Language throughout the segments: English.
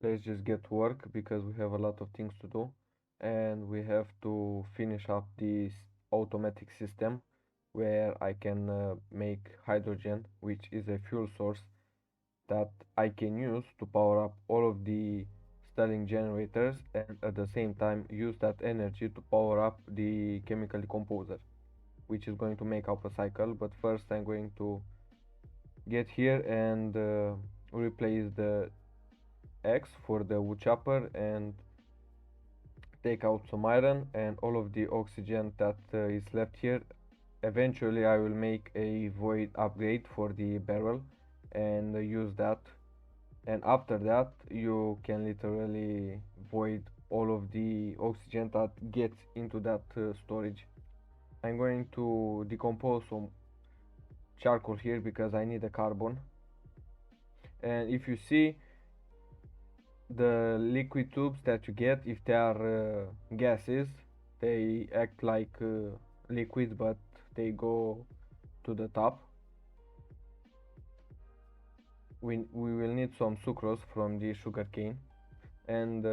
let's just get to work because we have a lot of things to do, and we have to finish up this automatic system where I can make hydrogen, which is a fuel source that I can use to power up all of the Stirling generators, and at the same time use that energy to power up the chemical decomposer, which is going to make up a cycle. But first I'm going to get here and replace the X for the wood chopper and take out some iron and all of the oxygen that is left here. Eventually I will make a void upgrade for the barrel and use that, and after that you can literally void all of the oxygen that gets into that storage. I'm going to decompose some charcoal here because I need a carbon, and if you see the liquid tubes that you get, if they are gases, they act like liquids but they go to the top. We will need some sucrose from the sugar cane, and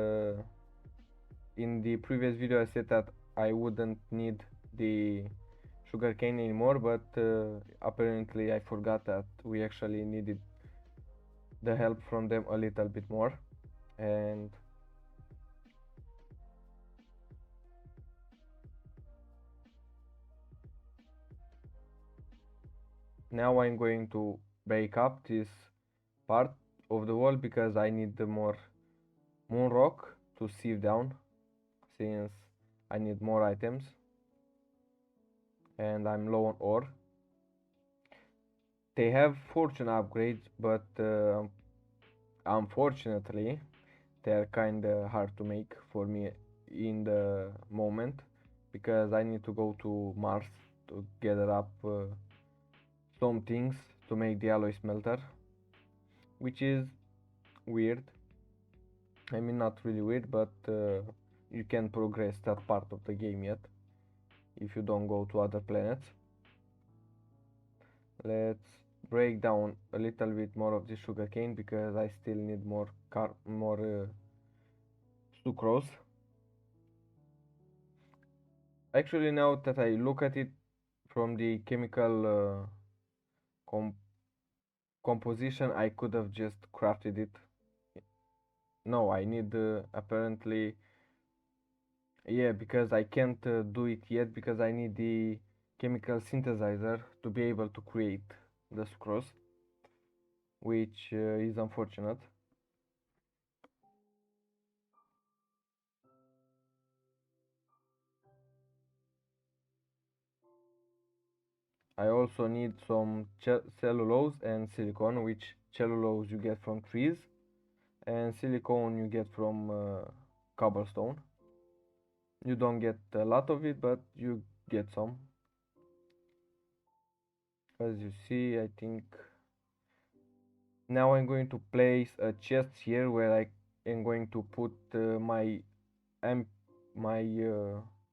in the previous video I said that I wouldn't need the sugar cane anymore, but apparently I forgot that we actually needed the help from them a little bit more. And now I'm going to break up this part of the wall because I need the more moon rock to sieve down, since I need more items and I'm low on ore. They have fortune upgrades, but unfortunately they're kinda hard to make for me in the moment because I need to go to Mars to gather up some things to make the alloy smelter, which is weird. I mean, not really weird, but you can progress that part of the game yet if you don't go to other planets. Let's break down a little bit more of this sugarcane because I still need more sucrose. Actually, now that I look at it from the chemical com composition, I could have just crafted it. No, I need apparently, yeah, because I can't do it yet because I need the chemical synthesizer to be able to create the sucrose, which is unfortunate. I also need some cellulose and silicone, which cellulose you get from trees and silicone you get from cobblestone. You don't get a lot of it, but you get some. As you see, I think now I'm going to place a chest here where I am going to put amp my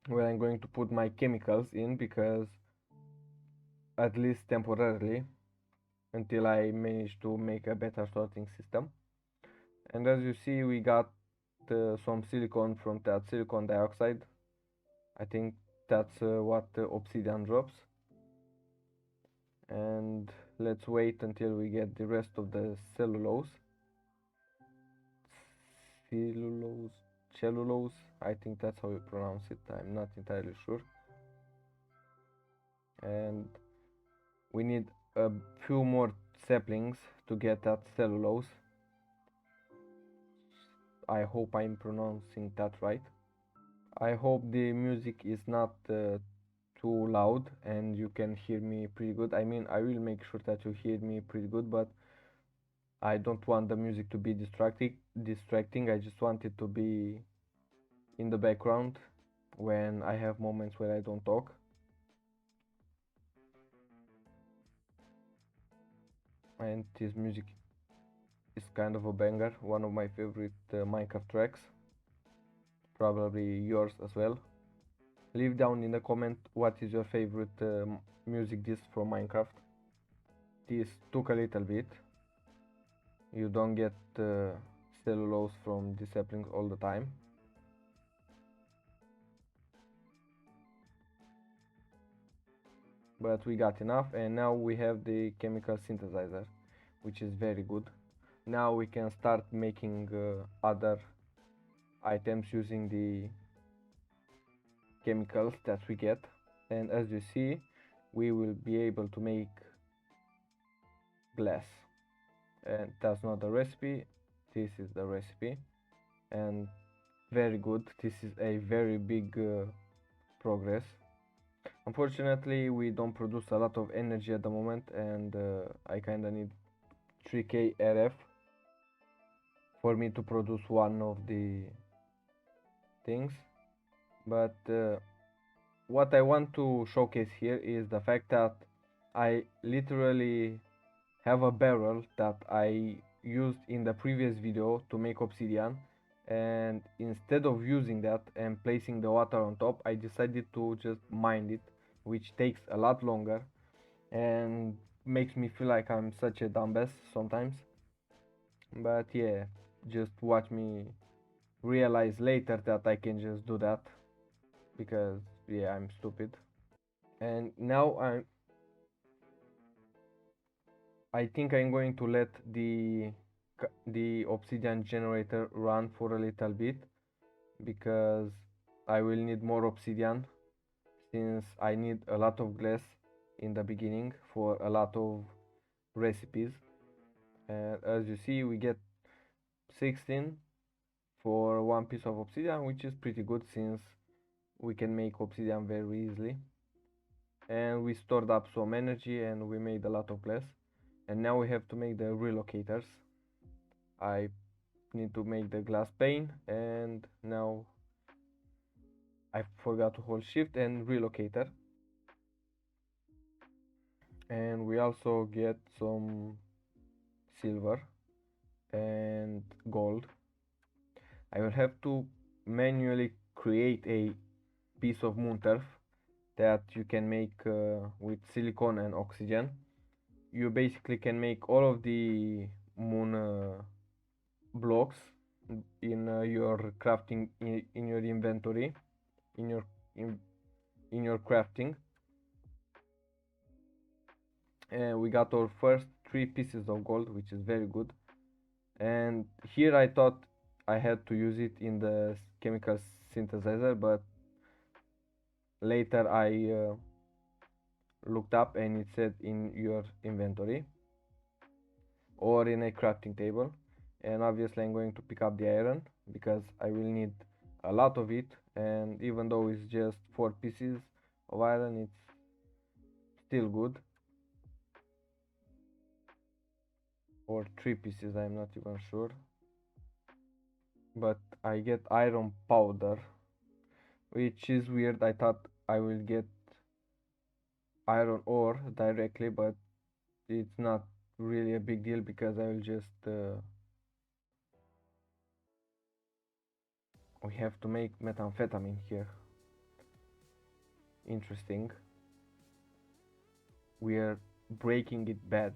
where I'm going to put my chemicals in, because at least temporarily, until I manage to make a better sorting system. And as you see, we got some silicon from that silicon dioxide. I think that's what obsidian drops. And let's wait until we get the rest of the cellulose cellulose, I think that's how you pronounce it, I'm not entirely sure. And we need a few more saplings to get that cellulose. I hope I'm pronouncing that right. I hope the music is not too loud and you can hear me pretty good. I mean, I will make sure that you hear me pretty good, but I don't want the music to be distracting. I just want it to be in the background when I have moments where I don't talk. And this music is kind of a banger, one of my favorite Minecraft tracks, probably yours as well. Leave down in the comment what is your favorite music disc from Minecraft. This took a little bit. You don't get cellulose from these saplings all the time. But we got enough, and now we have the chemical synthesizer, which is very good. Now we can start making other items using the chemicals that we get, and as you see, we will be able to make glass. And that's not the recipe, this is the recipe, and very good. This is a very big progress. Unfortunately, we don't produce a lot of energy at the moment, and I kinda need 3k RF for me to produce one of the things. But what I want to showcase here is the fact that I literally have a barrel that I used in the previous video to make obsidian, and instead of using that and placing the water on top, I decided to just mine it, which takes a lot longer and makes me feel like I'm such a dumbass sometimes. But yeah, just watch me realize later that I can just do that, because yeah, I'm stupid. And now I think I'm going to let the obsidian generator run for a little bit, because I will need more obsidian, since I need a lot of glass in the beginning for a lot of recipes. And as you see, we get 16 for one piece of obsidian, which is pretty good since we can make obsidian very easily. And we stored up some energy and we made a lot of glass. And now we have to make the relocators. I need to make the glass pane, and now I forgot to hold shift and relocator. And we also get some silver and gold. I will have to manually create a piece of moon turf that you can make with silicon and oxygen. You basically can make all of the moon blocks in your crafting, in your inventory, in your in your crafting. And we got our first 3 pieces of gold, which is very good. And here I thought I had to use it in the chemical synthesizer, but later I looked up and it said in your inventory or in a crafting table. And obviously I'm going to pick up the iron because I will need a lot of it, and even though it's just 4 pieces of iron, it's still good. Or 3 pieces, I'm not even sure. But I get iron powder, which is weird. I thought I will get iron ore directly, but it's not really a big deal because I will just we have to make methamphetamine here. Interesting. We are breaking it bad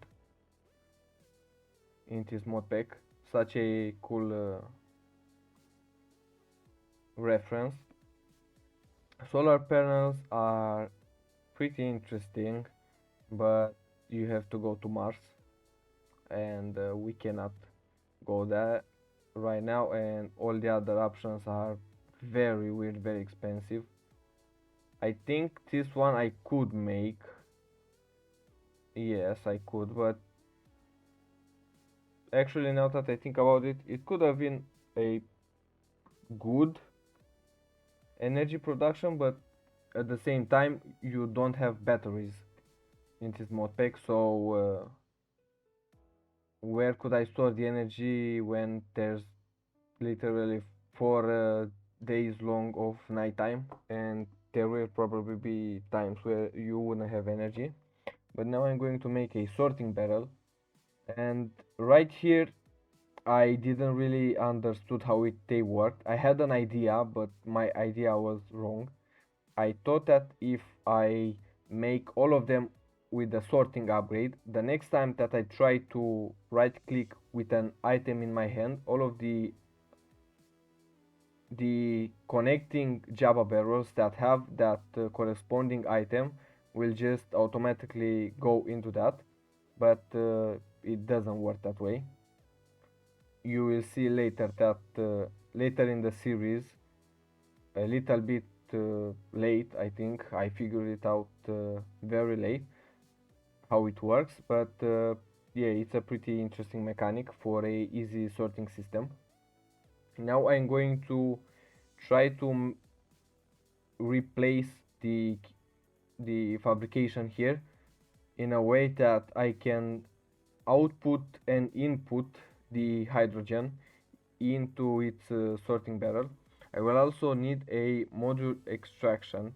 in this mod pack. Such a cool reference. Solar panels are pretty interesting, but you have to go to Mars, and we cannot go there right now, and all the other options are very weird, very expensive. I think this one I could make. Yes, I could, but actually now that I think about it, it could have been a good energy production, but at the same time you don't have batteries in this mod pack, so where could I store the energy when there's literally 4 days long of nighttime, and there will probably be times where you wouldn't have energy. But now I'm going to make a sorting barrel, and right here I didn't really understood how they worked. I had an idea, but my idea was wrong. I thought that if I make all of them with the sorting upgrade, the next time that I try to right click with an item in my hand, all of the connecting Java barrels that have that corresponding item will just automatically go into that, but it doesn't work that way. You will see later that later in the series, a little bit late, I think I figured it out very late how it works, but yeah, it's a pretty interesting mechanic for a easy sorting system. Now I'm going to try to replace the fabrication here in a way that I can output and input the hydrogen into its sorting barrel. I will also need a module extraction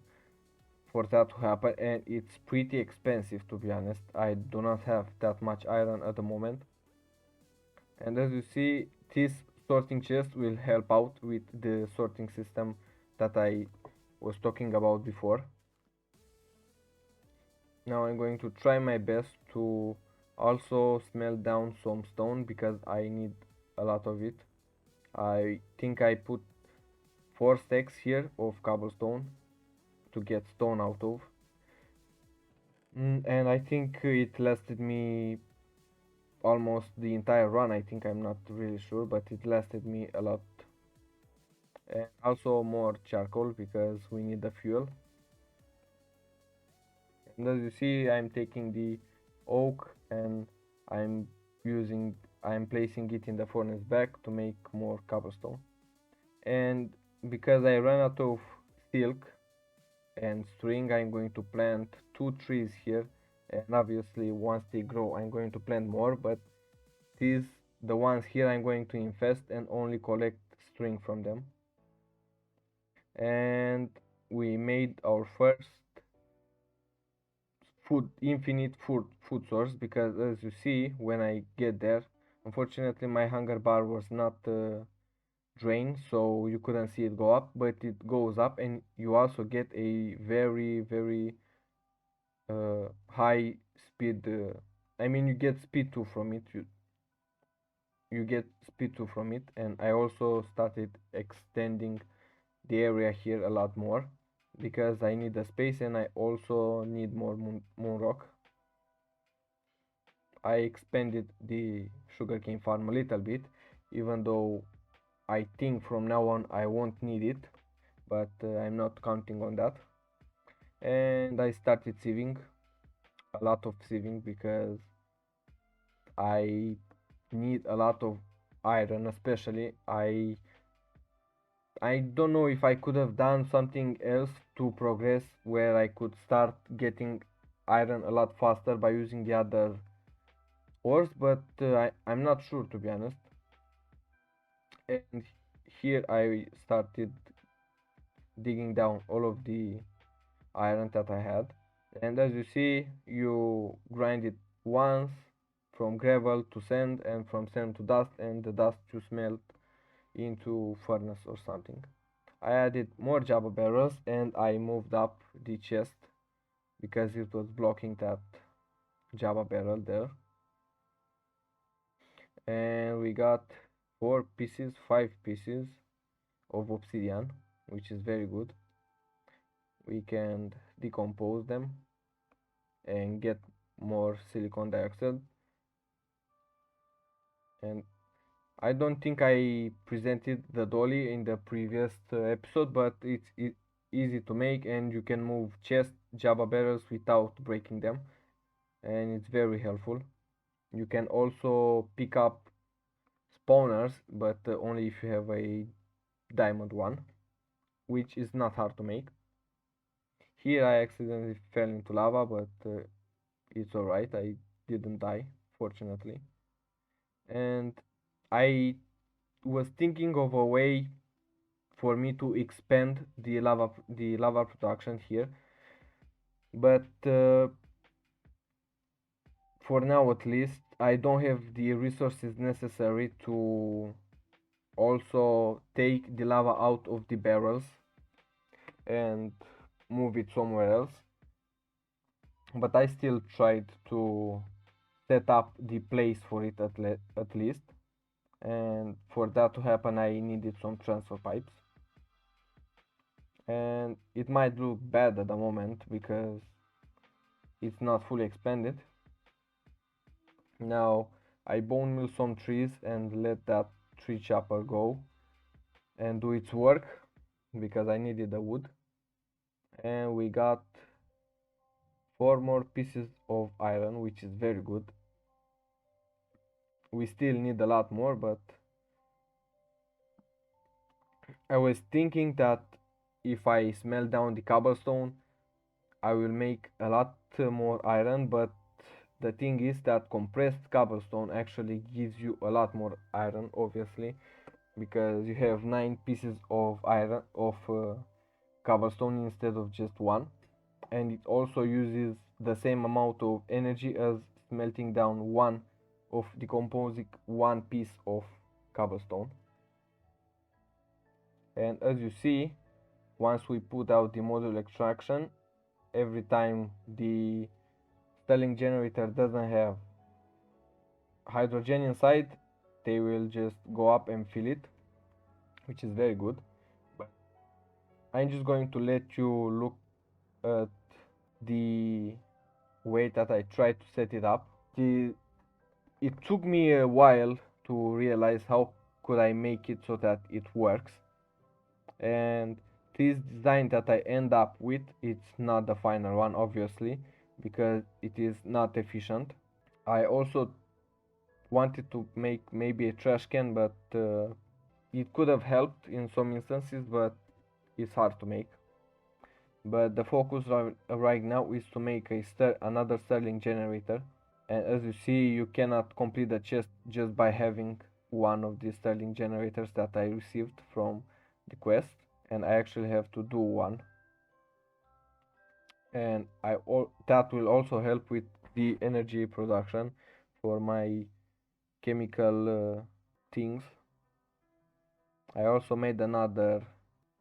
for that to happen, and it's pretty expensive, to be honest. I do not have that much iron at the moment, and as you see, this sorting chest will help out with the sorting system that I was talking about before. Now I'm going to try my best to also smelt down some stone because I need a lot of it. I think I put 4 stacks here of cobblestone to get stone out of. And I think it lasted me almost the entire run. I think, I'm not really sure, but it lasted me a lot. And also more charcoal because we need the fuel. And as you see, I'm taking the oak and I'm I'm placing it in the furnace back to make more cobblestone. And because I ran out of silk and string, I'm going to plant 2 trees here, and obviously once they grow I'm going to plant more, but these, the ones here, I'm going to infest and only collect string from them. And we made our first infinite food source, because as you see, when I get there, unfortunately my hunger bar was not drained, so you couldn't see it go up, but it goes up, and you also get a very high speed. I mean, you get speed 2 from it. You get speed 2 from it, and I also started extending the area here a lot more because I need the space and I also need more moon rock. I expanded the sugarcane farm a little bit, even though I think from now on I won't need it, but I'm not counting on that. And I started sieving, a lot of sieving, because I need a lot of iron, especially. I don't know if I could have done something else to progress where I could start getting iron a lot faster by using the other ores, but I'm not sure, to be honest. And here I started digging down all of the iron that I had. And as you see, you grind it once from gravel to sand and from sand to dust, and the dust you smelt into furnace or something. I added more Java barrels and I moved up the chest because it was blocking that Java barrel there. And we got 5 pieces of obsidian, which is very good. We can decompose them and get more silicon dioxide. And I don't think I presented the dolly in the previous episode, but it's easy to make, and you can move chest Java barrels without breaking them, and it's very helpful. You can also pick up spawners, but only if you have a diamond one, which is not hard to make. Here I accidentally fell into lava, but it's alright, I didn't die, fortunately. And I was thinking of a way for me to expand the lava production here, but for now at least I don't have the resources necessary to also take the lava out of the barrels and move it somewhere else. but I still tried to set up the place for it at least. And for that to happen, I needed some transfer pipes. And it might look bad at the moment because it's not fully expanded. Now I bone meal some trees and let that tree chopper go and do its work because I needed the wood. And we got 4 more pieces of iron, which is very good. We still need a lot more, but I was thinking that if I smelt down the cobblestone I will make a lot more iron, but the thing is that compressed cobblestone actually gives you a lot more iron, obviously, because you have 9 pieces of iron of cobblestone instead of just one, and it also uses the same amount of energy as smelting down decomposing one piece of cobblestone. And as you see, once we put out the module extraction, every time the Stirling generator doesn't have hydrogen inside, they will just go up and fill it, which is very good. But I'm just going to let you look at the way that I tried to set it up. It took me a while to realize how could I make it so that it works, and this design that I end up with, it's not the final one obviously because it is not efficient. I also wanted to make maybe a trash can, but it could have helped in some instances, but it's hard to make. But the focus right now is to make another Stirling generator, and as you see, you cannot complete the chest just by having one of these Stirling generators that I received from the quest, and I actually have to do one. And that will also help with the energy production for my chemical things. I also made another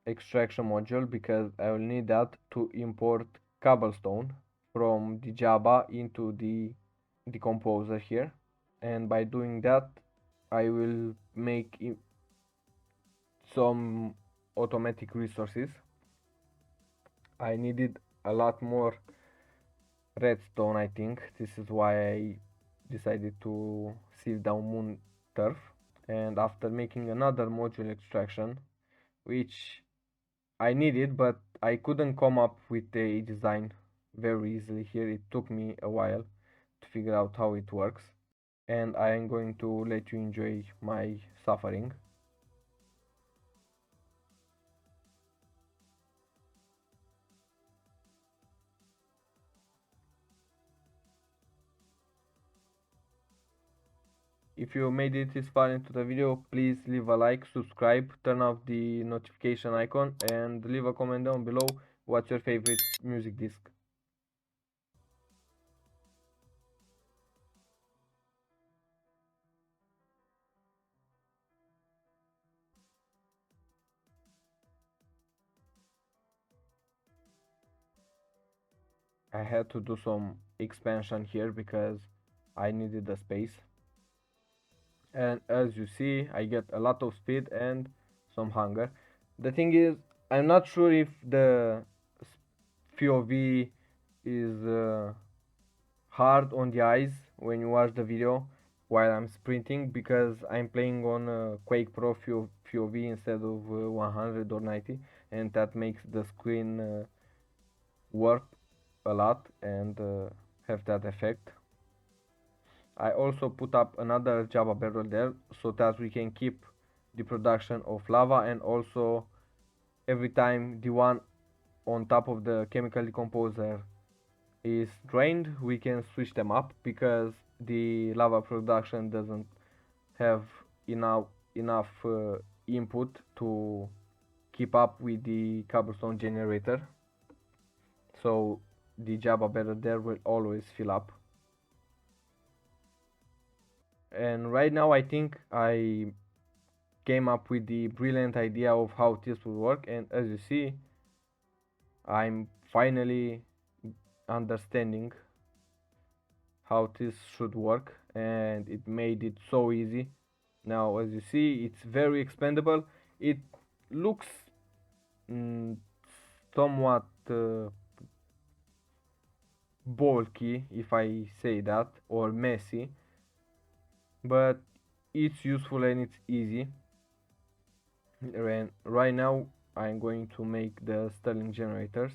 extraction module because I will need that to import cobblestone from the Java into the decomposer here, and by doing that I will make some automatic resources. I needed a lot more redstone, I think. This is why I decided to sieve down moon turf. And after making another module extraction, which I needed, but I couldn't come up with a design very easily here. It took me a while to figure out how it works, and I am going to let you enjoy my suffering. If you made it this far into the video, please leave a like, subscribe, turn off the notification icon, and leave a comment down below what's your favorite music disc. I had to do some expansion here because I needed the space. And as you see, I get a lot of speed and some hunger. The thing is, I'm not sure if the POV is hard on the eyes when you watch the video while I'm sprinting, because I'm playing on Quake Pro POV instead of 100 or 90, and that makes the screen warp a lot and have that effect. I also put up another Java barrel there so that we can keep the production of lava, and also every time the one on top of the chemical decomposer is drained, we can switch them up because the lava production doesn't have enough input to keep up with the cobblestone generator, so the Java barrel there will always fill up. And right now I think I came up with the brilliant idea of how this will work, and as you see, I'm finally understanding how this should work, and it made it so easy. Now as you see, it's very expandable. It looks mm, somewhat bulky, if I say that, or messy, but it's useful and it's easy. And right now I'm going to make the Stirling generators.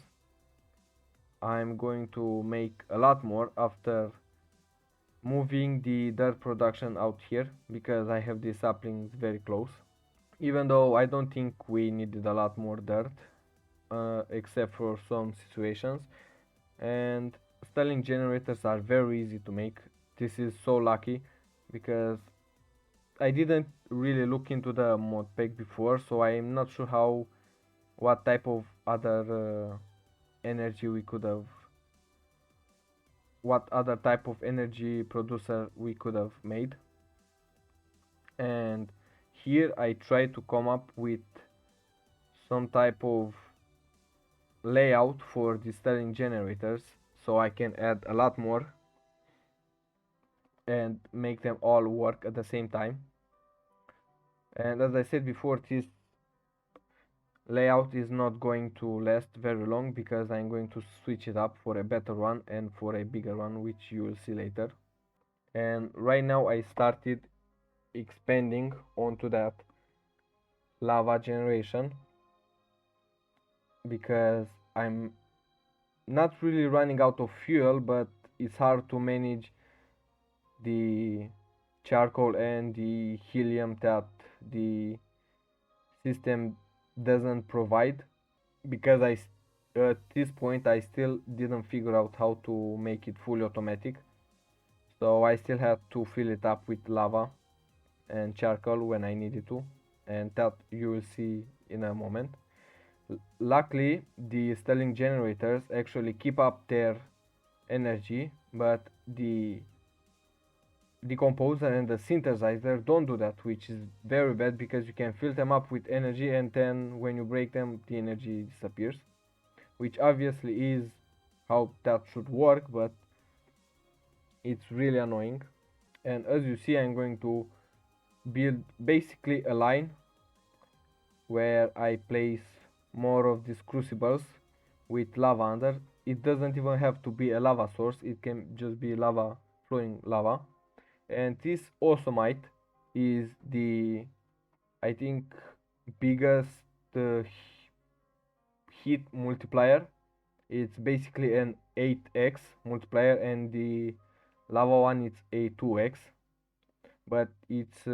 I'm going to make a lot more after moving the dirt production out here, because I have these saplings very close. Even though I don't think we needed a lot more dirt, except for some situations. And Stirling generators are very easy to make. This is so lucky, because I didn't really look into the mod pack before, so I'm not sure what type of other energy we could have, what other type of energy producer we could have made. And here I try to come up with some type of layout for the Stirling generators, so I can add a lot more and make them all work at the same time. And as I said before, this layout is not going to last very long, because I'm going to switch it up for a better one and for a bigger one, which you will see later. And right now I started expanding onto that lava generation, because I'm not really running out of fuel, but it's hard to manage the charcoal and the helium that the system doesn't provide, because at this point I still didn't figure out how to make it fully automatic, so I still had to fill it up with lava and charcoal when I needed to, and that you will see in a moment. Luckily, the Stirling generators actually keep up their energy, but the decomposer and the synthesizer don't do that, which is very bad, because you can fill them up with energy and then when you break them the energy disappears, which obviously is how that should work, but it's really annoying. And as you see, I'm going to build basically a line where I place more of these crucibles with lava under. It doesn't even have to be a lava source, it can just be lava, flowing lava. And this outsmart is the, I think, biggest uh, heat multiplier. It's basically an 8x multiplier, and the lava one it's a 2x, but it's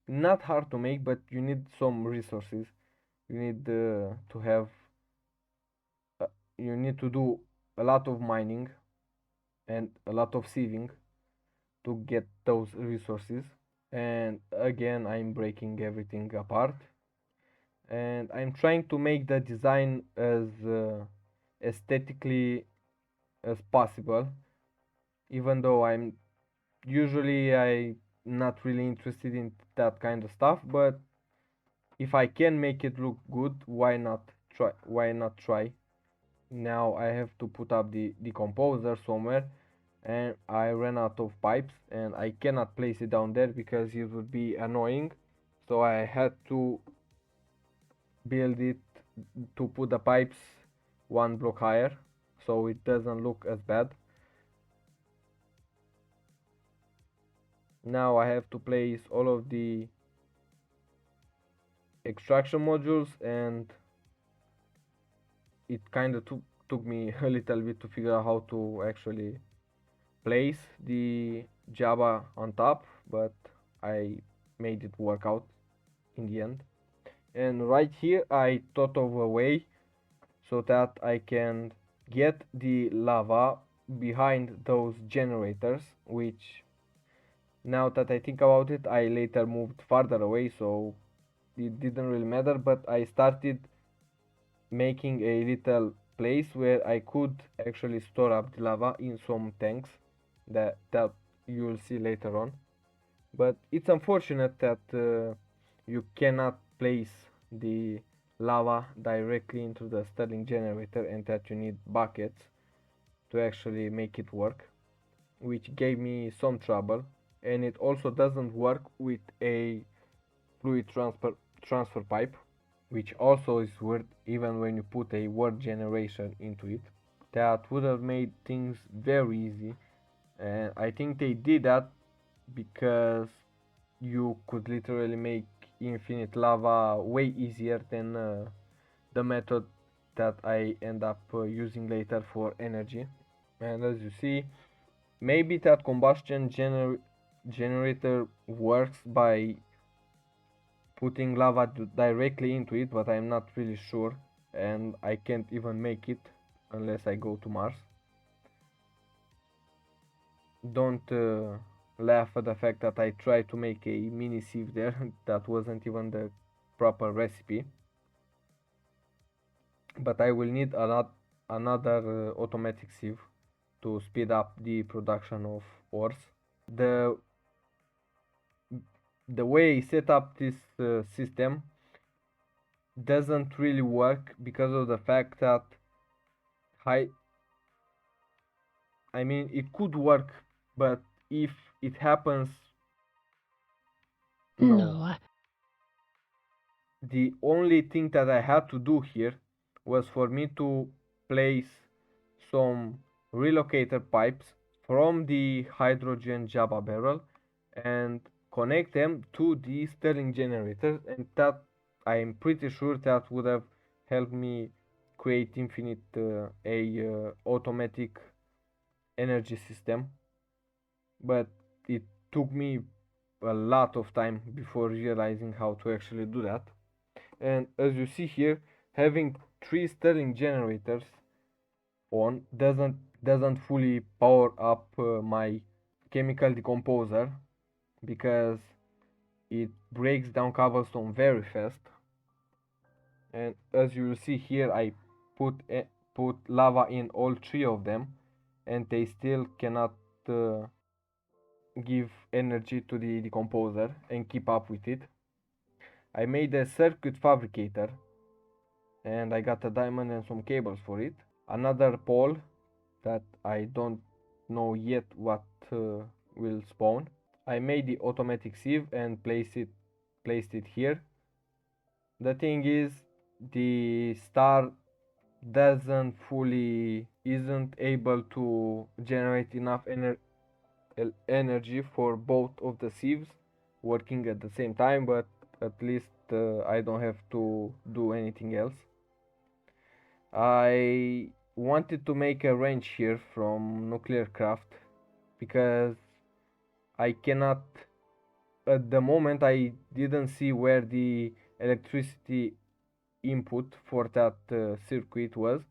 not hard to make, but you need some resources. You need to have uh, you need to do a lot of mining and a lot of sieving to get those resources. And again, I'm breaking everything apart, and I'm trying to make the design as aesthetically as possible, even though I not really interested in that kind of stuff, but if I can make it look good, why not try. Now I have to put up the decomposer somewhere, and I ran out of pipes, and I cannot place it down there because it would be annoying, so I had to build it to put the pipes one block higher so it doesn't look as bad. Now I have to place all of the extraction modules, and it kind of took me a little bit to figure out how to actually place the Java on top, but I made it work out in the end. And right here I thought of a way so that I can get the lava behind those generators, which, now that I think about it, I later moved farther away, so it didn't really matter, but I started making a little place where I could actually store up the lava in some tanks that you will see later on. But it's unfortunate that you cannot place the lava directly into the Stirling generator, and that you need buckets. to actually make it work, which gave me some trouble. And it also doesn't work with a fluid transfer pipe, which also is weird even when you put a word generation into it. That would have made things very easy, and I think they did that because you could literally make infinite lava way easier than the method that I end up using later for energy. And as you see, maybe that combustion generator works by putting lava directly into it, but I'm not really sure, and I can't even make it unless I go to Mars. Don't laugh at the fact that I tried to make a mini sieve there. That wasn't even the proper recipe. But I will need another automatic sieve to speed up the production of ores. The the way I set up this system doesn't really work because of the fact that I I mean it could work, but if it happens, no. No, The only thing that I had to do here was for me to place some relocator pipes from the hydrogen Java barrel and connect them to the Stirling generator, and that I'm pretty sure that would have helped me create infinite automatic energy system. But it took me a lot of time before realizing how to actually do that. And as you see here, having three Stirling generators on doesn't fully power up my chemical decomposer because it breaks down cobblestone very fast. And as you will see here, I put lava in all three of them, and they still cannot uh, give energy to the decomposer and keep up with it. I made a circuit fabricator, and I got a diamond and some cables for it. Another pole that I don't know yet what will spawn. I made the automatic sieve and placed it here. The thing is, the star doesn't fully isn't able to generate enough energy for both of the sieves working at the same time, but at least I don't have to do anything else. I wanted to make a wrench here from NuclearCraft because I cannot at the moment I didn't see where the electricity input for that circuit was,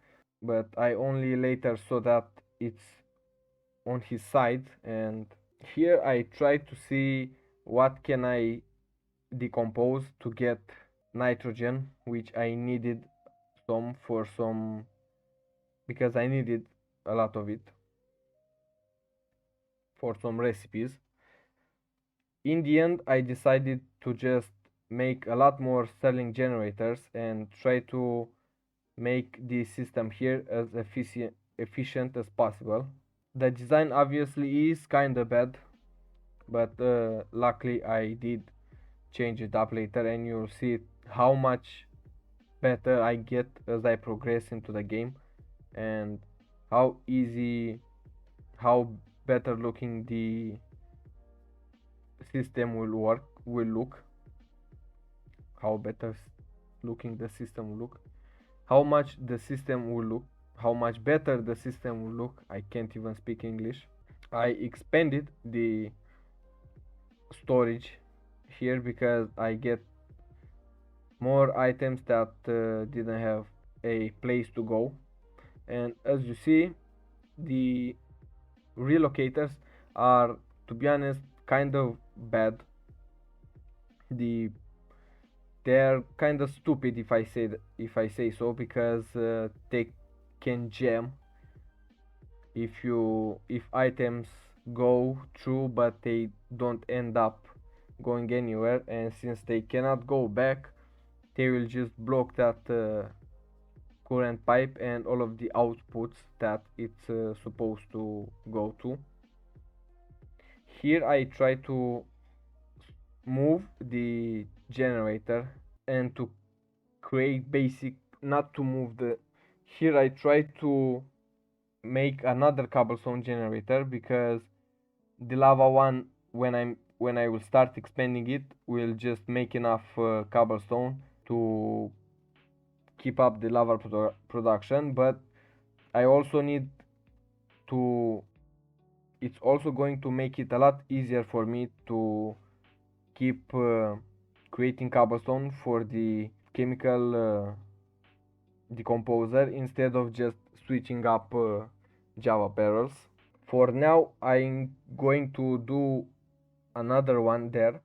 but I only later saw that it's on his side. And here I tried to see what can I decompose to get nitrogen, which I needed some because I needed a lot of it for some recipes. In the end, I decided to just make a lot more Stirling generators and try to make the system here as efficient as possible. The design obviously is kinda bad, but luckily I did change it up later, and you'll see how much better I get as I progress into the game, and how easy, how better looking the system will look, how better looking the system will look, how much the system will look, how much better the system will look. I can't even speak English. I expanded the storage here because I get more items that didn't have a place to go. And as you see, the relocators are, to be honest, kind of bad. The they're kind of stupid if I say so, because they can jam if items go through but they don't end up going anywhere, and since they cannot go back, they will just block current pipe and all of the outputs that it's supposed to go to. Here I try to move the generator and to create basic, not to move the, here I try to make another cobblestone generator because the lava one, when I will start expanding it, will just make enough cobblestone to keep up the lava production. But I also need to, it's also going to make it a lot easier for me to keep creating cobblestone for the chemical decomposer instead of just switching up Java barrels. For now I'm going to do another one there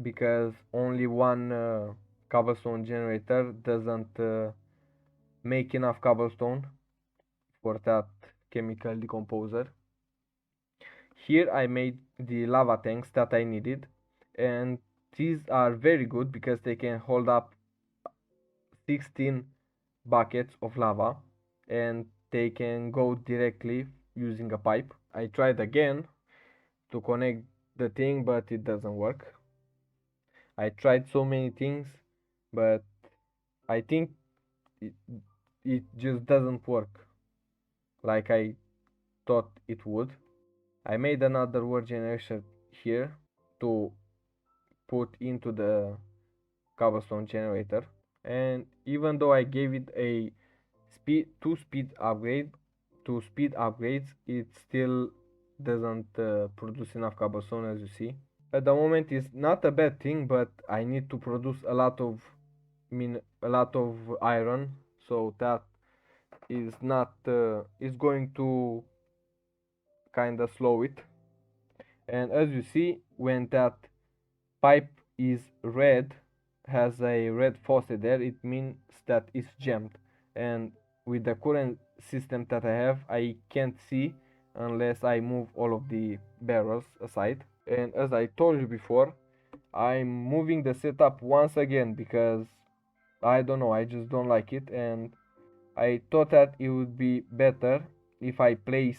because only one cobblestone generator doesn't make enough cobblestone for that chemical decomposer. Here I made the lava tanks that I needed, and these are very good because they can hold up 16 buckets of lava and they can go directly using a pipe. I tried again to connect the thing, but it doesn't work. I tried so many things, but I think it, it just doesn't work like I thought it would. I made another word generation here to put into the cobblestone generator, and even though I gave it a two speed upgrades, it still doesn't produce enough cobblestone, as you see. At the moment it's not a bad thing, but I need to produce a lot of iron, so that is not is going to kind of slow it. And as you see, when that pipe is red, has a red faucet there, it means that it's jammed. And with the current system that I have, I can't see unless I move all of the barrels aside. And as I told you before, I'm moving the setup once again because I don't know, I just don't like it, and I thought that it would be better if I place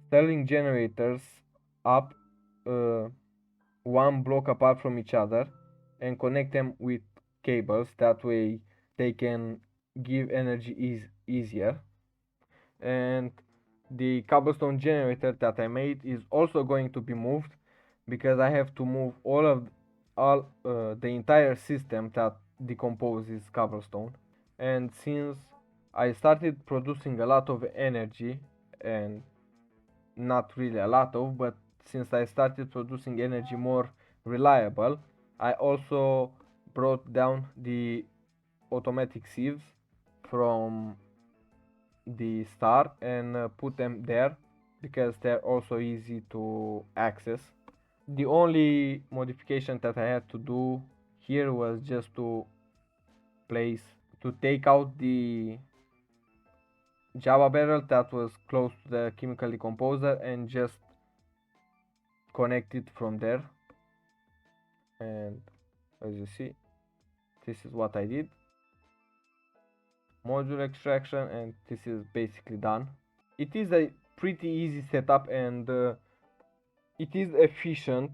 Stirling generators up uh, one block apart from each other and connect them with cables. That way they can give energy easier. And the cobblestone generator that I made is also going to be moved because I have to move all the entire system that decomposes cobblestone. And since I started producing a lot of energy, and not really a lot of, but since I started producing energy more reliable, I also brought down the automatic sieves from the start and put them there because they're also easy to access. The only modification that I had to do here was just to place, to take out the Java barrel that was close to the chemical decomposer and just connect it from there. And as you see, this is what I did. Module extraction, and this is basically done. It is a pretty easy setup, and it is efficient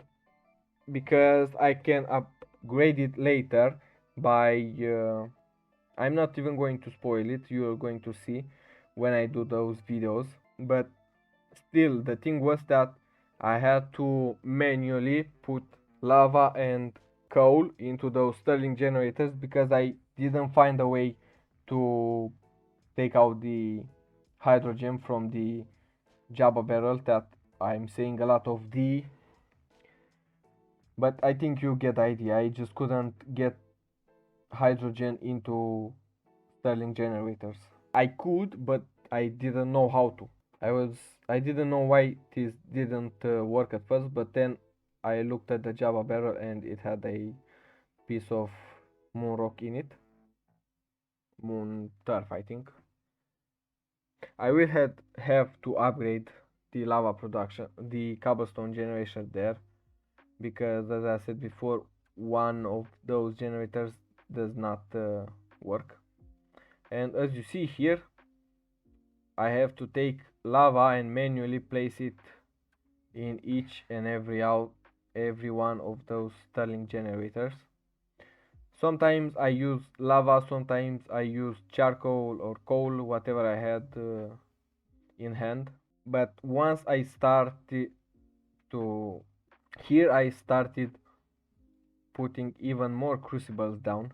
because I can upgrade it later by I'm not even going to spoil it, you are going to see when I do those videos. But still, the thing was that I had to manually put lava and coal into those Stirling generators because I didn't find a way to take out the hydrogen from the Java barrel that I'm saying a lot of D, but I think you get the idea. I just couldn't get hydrogen into Stirling generators. I could, but I didn't know how to. I didn't know why this didn't work at first, but then I looked at the Java barrel and it had a piece of moon rock in it, moon turf I think. I will have to upgrade the lava production, the cobblestone generation there, because as I said before, one of those generators does not work. And as you see here, I have to take lava and manually place it in each and every one of those Stirling generators. Sometimes I use lava, sometimes I use charcoal or coal, whatever I had in hand. But once I started to here, I started putting even more crucibles down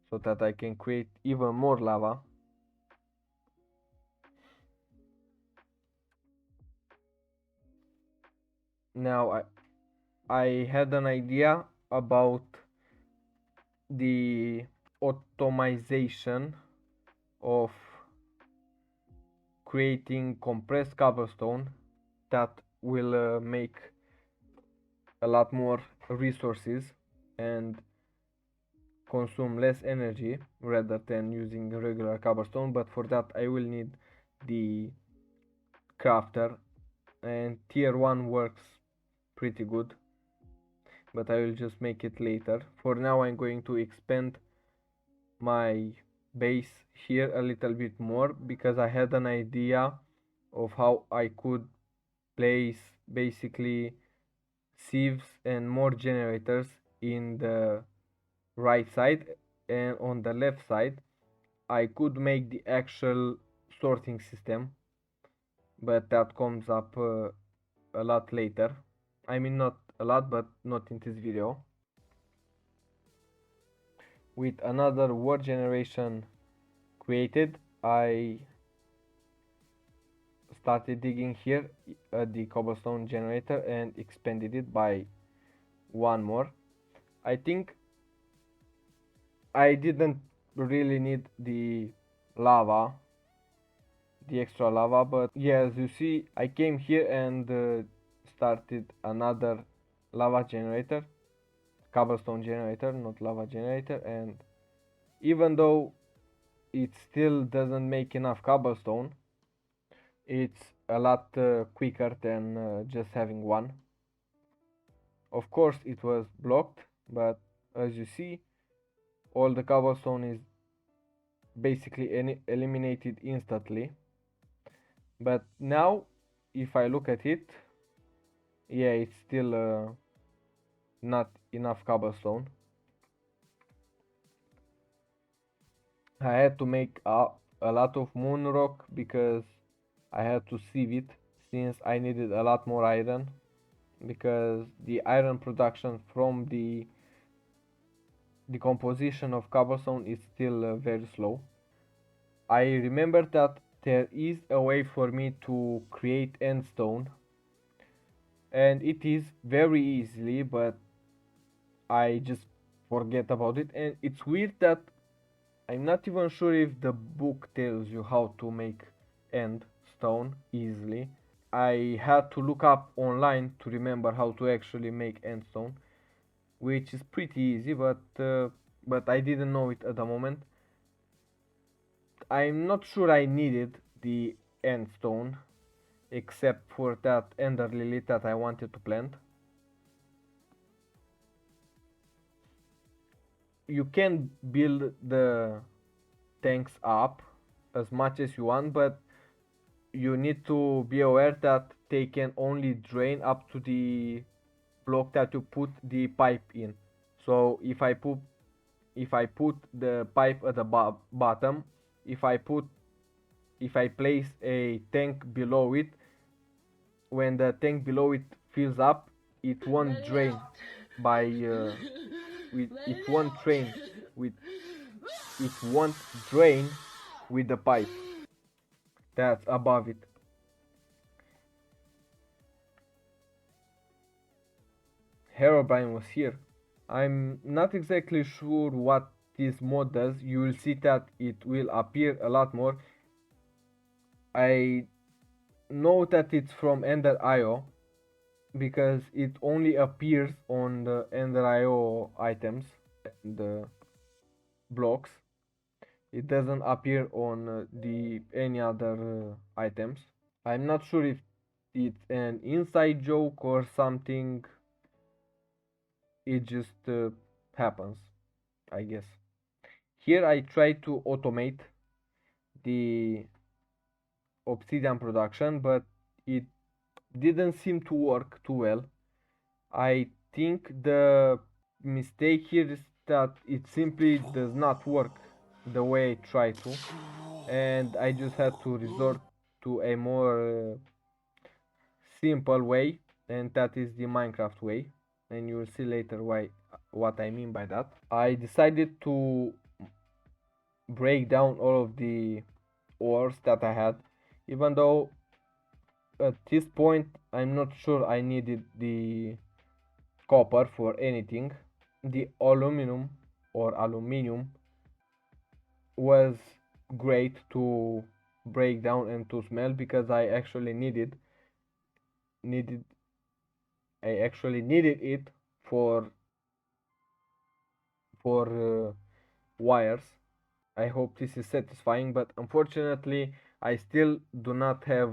so that I can create even more lava. Now I had an idea about the automation of creating compressed cobblestone that will make a lot more resources and consume less energy rather than using regular cobblestone. But for that I will need the crafter, and tier 1 works pretty good, but I will just make it later. For now I'm going to expand my base here a little bit more because I had an idea of how I could place basically sieves and more generators in the right side, and on the left side I could make the actual sorting system, but that comes up a lot later. I mean, not a lot, but not in this video. With another word generation created, I started digging here the cobblestone generator and expanded it by one more. I think I didn't really need lava the extra lava, but yeah, as you see I came here and started another lava generator, cobblestone generator, not lava generator. And even though it still doesn't make enough cobblestone, it's a lot quicker than just having one. Of course it was blocked, but as you see all the cobblestone is basically eliminated instantly. But now if I look at it, yeah, it's still not enough cobblestone. I had to make a lot of moon rock because I had to sieve it, since I needed a lot more iron, because the iron production from the decomposition of cobblestone is still very slow. I remember that there is a way for me to create endstone, and it is very easily, but I just forget about it. And it's weird that I'm not even sure if the book tells you how to make end stone easily. I had to look up online to remember how to actually make end stone, which is pretty easy, but I didn't know it at the moment. I'm not sure I needed the end stone except for that ender lily that I wanted to plant. You can build the tanks up as much as you want, but you need to be aware that they can only drain up to the block that you put the pipe in. So if I put the pipe at the bottom, if I place a tank below it, when the tank below it fills up, it won't drain by it won't drain with it won't drain with the pipe that's above it. Herobrine was here. I'm not exactly sure what this mod does. You will see that it will appear a lot more. I know that it's from Ender.io because it only appears on the Ender.io items, the blocks. It doesn't appear on the any other items. I'm not sure if it's an inside joke or something. It just happens, I guess. Here I try to automate the obsidian production, but it didn't seem to work too well. I think the mistake here is that it simply does not work the way I try to, and I just had to resort to a more simple way, and that is the Minecraft way, and you will see later why what I mean by that. I decided to break down all of the ores that I had, even though at this point I'm not sure I needed the copper for anything. The aluminium was great to break down and to smell because needed I actually needed it for for wires. I hope this is satisfying, but unfortunately I still do not have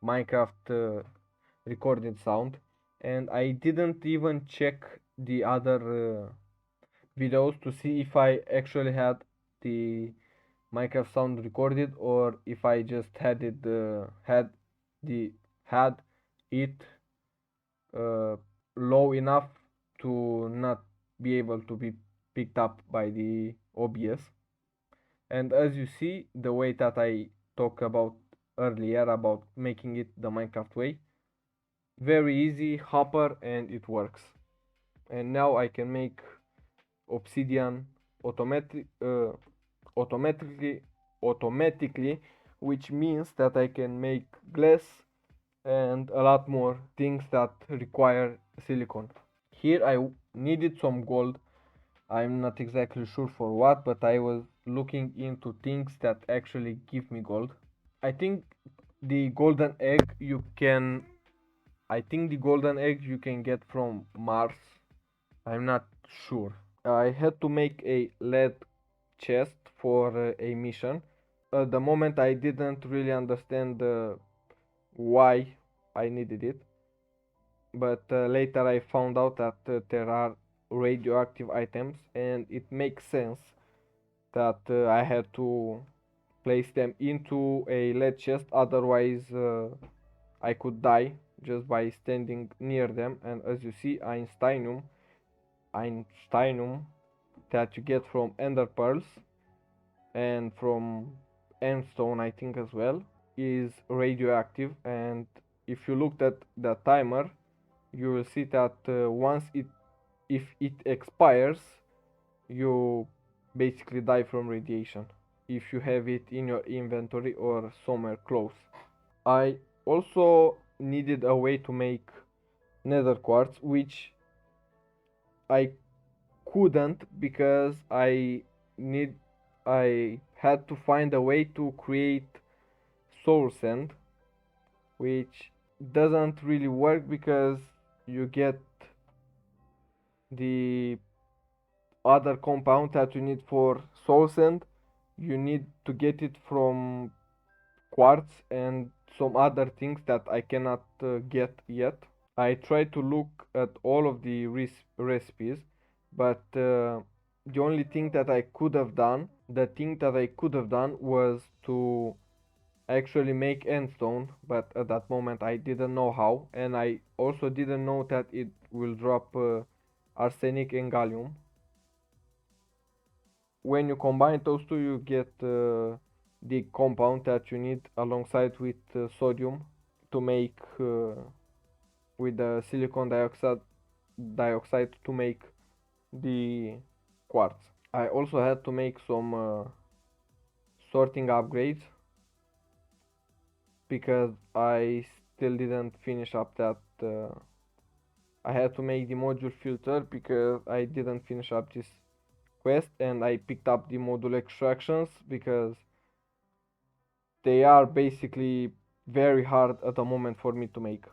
Minecraft recorded sound, and I didn't even check the other videos to see if I actually had the Minecraft sound recorded or if I just the had it uh, low enough to not be able to be picked up by the OBS. And as you see, the way that I talked about earlier about making it the Minecraft way, very easy, hopper, and it works. And now I can make obsidian automatic automatically automatically, which means that I can make glass and a lot more things that require silicon. Here I needed some gold. I'm not exactly sure for what, but I was looking into things that actually give me gold. I think the golden egg you can I think the golden egg you can get from Mars. I'm not sure. I had to make a lead chest for a mission. At the moment I didn't really understand why I needed it, but later I found out that there are radioactive items and it makes sense that I had to place them into a lead chest, otherwise I could die just by standing near them. And as you see, Einsteinium that you get from ender pearls and from endstone I think as well is radioactive, and if you looked at the timer you will see that once it if it expires you basically die from radiation if you have it in your inventory or somewhere close. I also needed a way to make nether quartz, which I couldn't because need I had to find a way to create soul sand, which doesn't really work because you get the other compound that you need for soul sand. You need to get it from quartz and some other things that I cannot get yet. I tried to look at all of the recipes, but the only thing that I could have done, the thing that I could have done was to actually make endstone, but at that moment I didn't know how, and I also didn't know that it will drop arsenic and gallium. When you combine those two, you get the compound that you need alongside with sodium to make with the silicon dioxide to make the quartz. I also had to make some sorting upgrades because I still didn't finish up that I had to make the module filter because I didn't finish up this quest, and I picked up the module extractions because they are basically very hard at the moment for me to make.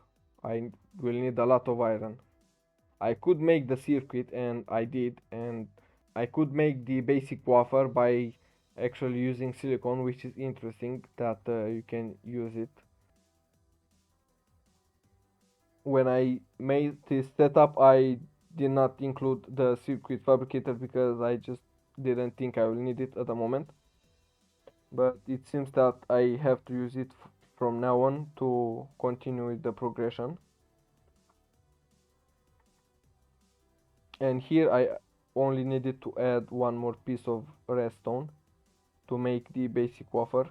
I will need a lot of iron. I could make the circuit and I did, and I could make the basic wafer by actually using silicon, which is interesting that you can use it. When I made this setup I did not include the circuit fabricator because I just didn't think I will need it at the moment. but it seems that I have to use it from now on to continue with the progression. And here I only needed to add one more piece of redstone to make the basic wafer,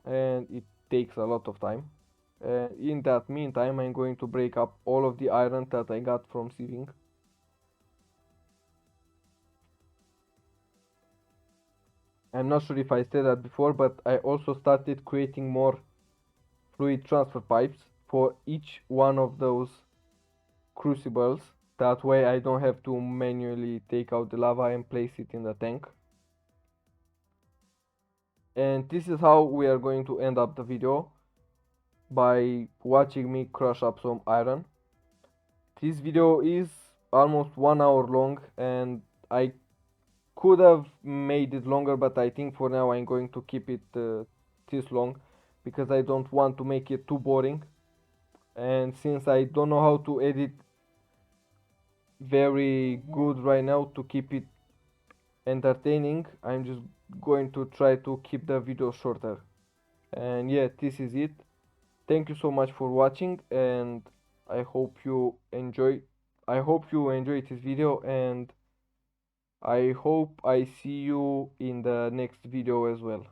and it takes a lot of time. In that meantime, I'm going to break up all of the iron that I got from sieving. I'm not sure if I said that before, but I also started creating more fluid transfer pipes for each one of those crucibles. That way I don't have to manually take out the lava and place it in the tank. And this is how we are going to end up the video, by watching me crush up some iron. This video is almost 1 hour long, and I could have made it longer, but I think for now I'm going to keep it this long because I don't want to make it too boring. And since I don't know how to edit very good right now to keep it entertaining, I'm just going to try to keep the video shorter. And yeah, this is it. Thank you so much for watching, and I hope you enjoy this video, and I hope I see you in the next video as well.